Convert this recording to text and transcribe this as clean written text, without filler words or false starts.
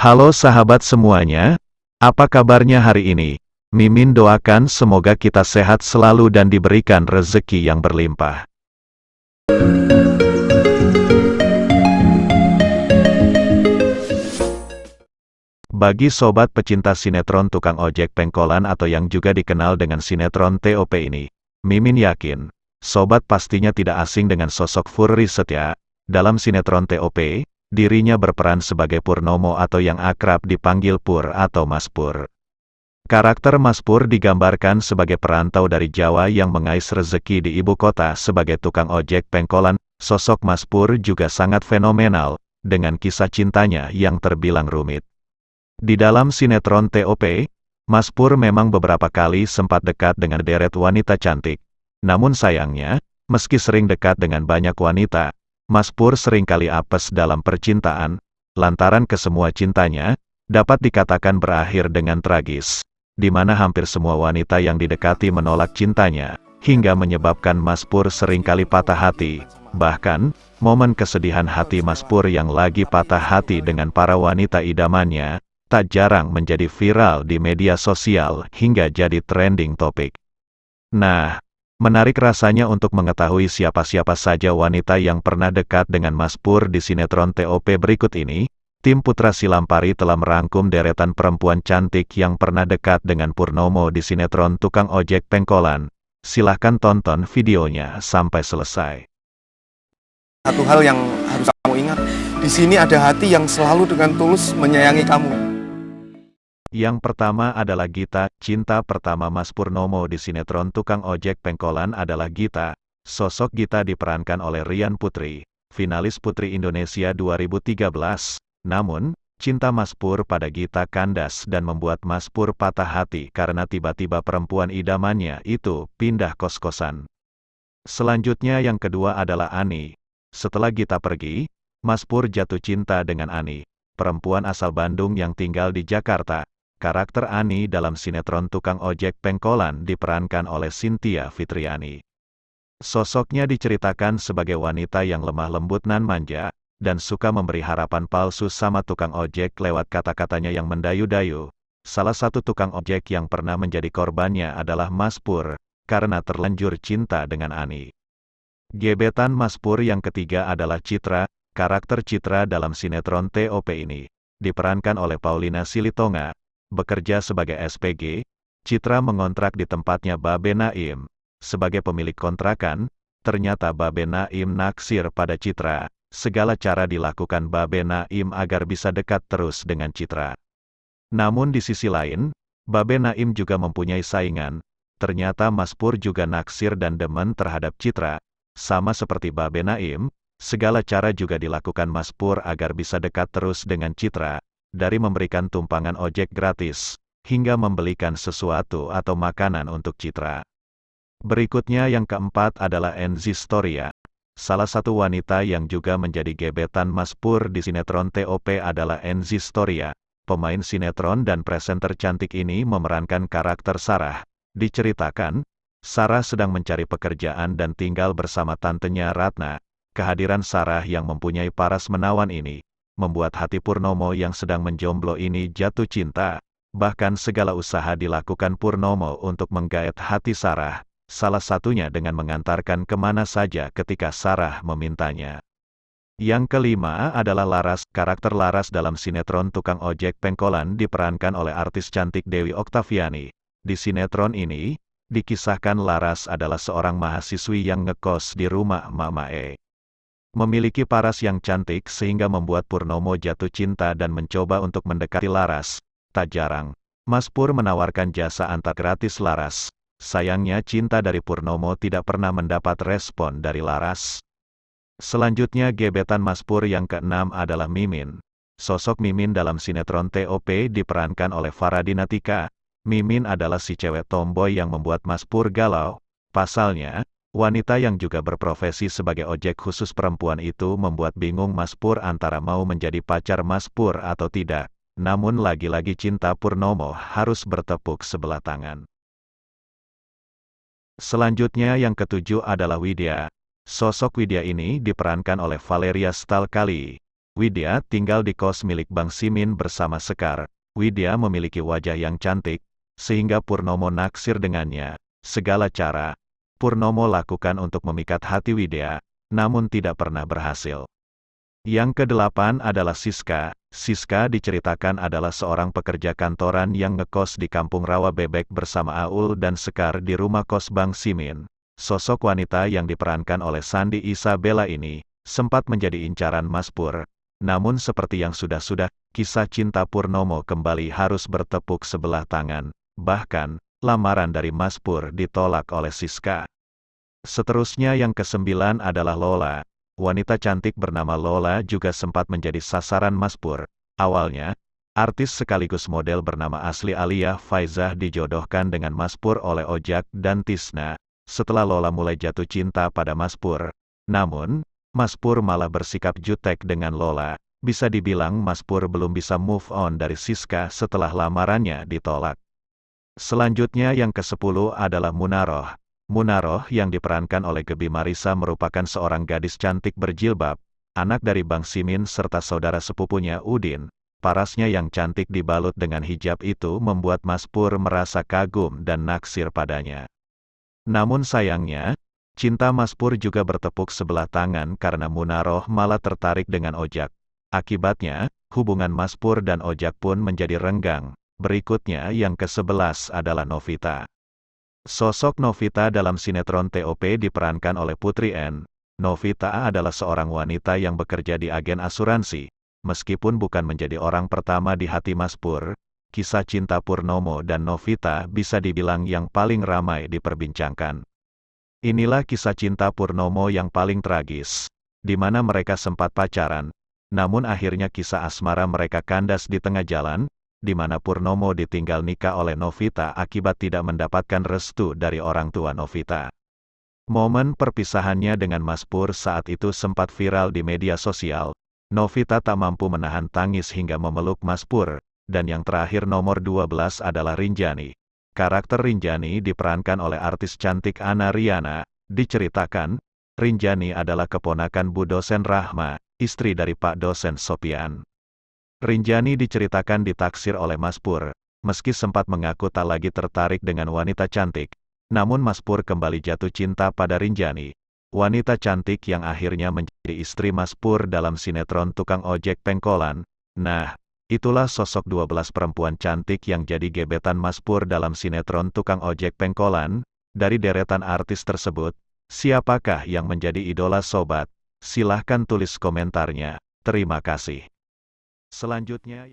Halo sahabat semuanya, apa kabarnya hari ini? Mimin doakan semoga kita sehat selalu dan diberikan rezeki yang berlimpah. Bagi sobat pecinta sinetron tukang ojek pengkolan atau yang juga dikenal dengan sinetron TOP ini, Mimin yakin, sobat pastinya tidak asing dengan sosok Furry Setia. Dalam sinetron TOP, dirinya berperan sebagai Purnomo atau yang akrab dipanggil Pur atau Mas Pur. Karakter Mas Pur digambarkan sebagai perantau dari Jawa yang mengais rezeki di ibu kota sebagai tukang ojek pengkolan. Sosok Mas Pur juga sangat fenomenal, dengan kisah cintanya yang terbilang rumit. Di dalam sinetron TOP, Mas Pur memang beberapa kali sempat dekat dengan deret wanita cantik. Namun sayangnya, meski sering dekat dengan banyak wanita, Mas Pur seringkali apes dalam percintaan, lantaran kesemua cintanya, dapat dikatakan berakhir dengan tragis, di mana hampir semua wanita yang didekati menolak cintanya, hingga menyebabkan Mas Pur seringkali patah hati. Bahkan, momen kesedihan hati Mas Pur yang lagi patah hati dengan para wanita idamannya, tak jarang menjadi viral di media sosial hingga jadi trending topik. Nah, menarik rasanya untuk mengetahui siapa-siapa saja wanita yang pernah dekat dengan Mas Pur di sinetron TOP berikut ini. Tim Putra Silampari telah merangkum deretan perempuan cantik yang pernah dekat dengan Purnomo di sinetron tukang ojek pengkolan. Silahkan tonton videonya sampai selesai. Satu hal yang harus kamu ingat, di sini ada hati yang selalu dengan tulus menyayangi kamu. Yang pertama adalah Gita. Cinta pertama Mas Purnomo di sinetron tukang ojek pengkolan adalah Gita. Sosok Gita diperankan oleh Rian Putri, finalis Putri Indonesia 2013. Namun, cinta Mas Pur pada Gita kandas dan membuat Mas Pur patah hati karena tiba-tiba perempuan idamannya itu pindah kos-kosan. Selanjutnya yang kedua adalah Ani. Setelah Gita pergi, Mas Pur jatuh cinta dengan Ani, perempuan asal Bandung yang tinggal di Jakarta. Karakter Ani dalam sinetron tukang ojek pengkolan diperankan oleh Cynthia Fitriani. Sosoknya diceritakan sebagai wanita yang lemah lembut nan manja, dan suka memberi harapan palsu sama tukang ojek lewat kata-katanya yang mendayu-dayu. Salah satu tukang ojek yang pernah menjadi korbannya adalah Mas Pur, karena terlanjur cinta dengan Ani. Gebetan Mas Pur yang ketiga adalah Citra. Karakter Citra dalam sinetron TOP ini diperankan oleh Paulina Silitonga. Bekerja sebagai SPG, Citra mengontrak di tempatnya Babe Naim. Sebagai pemilik kontrakan, ternyata Babe Naim naksir pada Citra. Segala cara dilakukan Babe Naim agar bisa dekat terus dengan Citra. Namun di sisi lain, Babe Naim juga mempunyai saingan. Ternyata Mas Pur juga naksir dan demen terhadap Citra. Sama seperti Babe Naim, segala cara juga dilakukan Mas Pur agar bisa dekat terus dengan Citra. Dari memberikan tumpangan ojek gratis, hingga membelikan sesuatu atau makanan untuk Citra. Berikutnya yang keempat adalah Enzi Storia. Salah satu wanita yang juga menjadi gebetan Mas Pur di sinetron TOP adalah Enzi Storia. Pemain sinetron dan presenter cantik ini memerankan karakter Sarah. Diceritakan, Sarah sedang mencari pekerjaan dan tinggal bersama tantenya Ratna. Kehadiran Sarah yang mempunyai paras menawan ini membuat hati Purnomo yang sedang menjomblo ini jatuh cinta. Bahkan segala usaha dilakukan Purnomo untuk menggait hati Sarah, salah satunya dengan mengantarkan kemana saja ketika Sarah memintanya. Yang kelima adalah Laras. Karakter Laras dalam sinetron tukang ojek pengkolan diperankan oleh artis cantik Dewi Oktaviani. Di sinetron ini, dikisahkan Laras adalah seorang mahasiswi yang ngekos di rumah Mama E. Memiliki paras yang cantik sehingga membuat Purnomo jatuh cinta dan mencoba untuk mendekati Laras. Tak jarang, Mas Pur menawarkan jasa antar gratis Laras. Sayangnya cinta dari Purnomo tidak pernah mendapat respon dari Laras. Selanjutnya gebetan Mas Pur yang keenam adalah Mimin. Sosok Mimin dalam sinetron TOP diperankan oleh Faradina Tika. Mimin adalah si cewek tomboy yang membuat Mas Pur galau. Pasalnya, wanita yang juga berprofesi sebagai ojek khusus perempuan itu membuat bingung Mas Pur antara mau menjadi pacar Mas Pur atau tidak. Namun lagi-lagi cinta Purnomo harus bertepuk sebelah tangan. Selanjutnya yang ketujuh adalah Widya. Sosok Widya ini diperankan oleh Valeria Stalkali. Widya tinggal di kos milik Bang Simin bersama Sekar. Widya memiliki wajah yang cantik, sehingga Purnomo naksir dengannya. Segala cara, Purnomo lakukan untuk memikat hati Widya, namun tidak pernah berhasil. Yang kedelapan adalah Siska. Siska diceritakan adalah seorang pekerja kantoran yang ngekos di Kampung Rawa Bebek bersama Aul dan Sekar di rumah kos Bang Simin. Sosok wanita yang diperankan oleh Sandi Isabella ini, sempat menjadi incaran Mas Pur. Namun seperti yang sudah-sudah, kisah cinta Purnomo kembali harus bertepuk sebelah tangan. Bahkan, lamaran dari Mas Pur ditolak oleh Siska. Seterusnya yang kesembilan adalah Lola. Wanita cantik bernama Lola juga sempat menjadi sasaran Mas Pur. Awalnya, artis sekaligus model bernama asli Alia Faizah dijodohkan dengan Mas Pur oleh Ojak dan Tisna. Setelah Lola mulai jatuh cinta pada Mas Pur. Namun, Mas Pur malah bersikap jutek dengan Lola. Bisa dibilang Mas Pur belum bisa move on dari Siska setelah lamarannya ditolak. Selanjutnya yang ke-10 adalah Munaroh. Munaroh yang diperankan oleh Gebi Marisa merupakan seorang gadis cantik berjilbab, anak dari Bang Simin serta saudara sepupunya Udin. Parasnya yang cantik dibalut dengan hijab itu membuat Mas Pur merasa kagum dan naksir padanya. Namun sayangnya, cinta Mas Pur juga bertepuk sebelah tangan karena Munaroh malah tertarik dengan Ojak. Akibatnya, hubungan Mas Pur dan Ojak pun menjadi renggang. Berikutnya yang ke-11 adalah Novita. Sosok Novita dalam sinetron TOP diperankan oleh Putri N. Novita adalah seorang wanita yang bekerja di agen asuransi. Meskipun bukan menjadi orang pertama di hati Mas Pur, kisah cinta Purnomo dan Novita bisa dibilang yang paling ramai diperbincangkan. Inilah kisah cinta Purnomo yang paling tragis, di mana mereka sempat pacaran, namun akhirnya kisah asmara mereka kandas di tengah jalan, di mana Purnomo ditinggal nikah oleh Novita akibat tidak mendapatkan restu dari orang tua Novita. Momen perpisahannya dengan Mas Pur saat itu sempat viral di media sosial. Novita tak mampu menahan tangis hingga memeluk Mas Pur, dan yang terakhir nomor 12 adalah Rinjani. Karakter Rinjani diperankan oleh artis cantik Ana Riana. Diceritakan, Rinjani adalah keponakan Bu Dosen Rahma, istri dari Pak Dosen Sopian. Rinjani diceritakan ditaksir oleh Mas Pur. Meski sempat mengaku tak lagi tertarik dengan wanita cantik, namun Mas Pur kembali jatuh cinta pada Rinjani. Wanita cantik yang akhirnya menjadi istri Mas Pur dalam sinetron Tukang Ojek Pengkolan. Nah, itulah sosok 12 perempuan cantik yang jadi gebetan Mas Pur dalam sinetron Tukang Ojek Pengkolan. Dari deretan artis tersebut, siapakah yang menjadi idola sobat? Silahkan tulis komentarnya. Terima kasih. Selanjutnya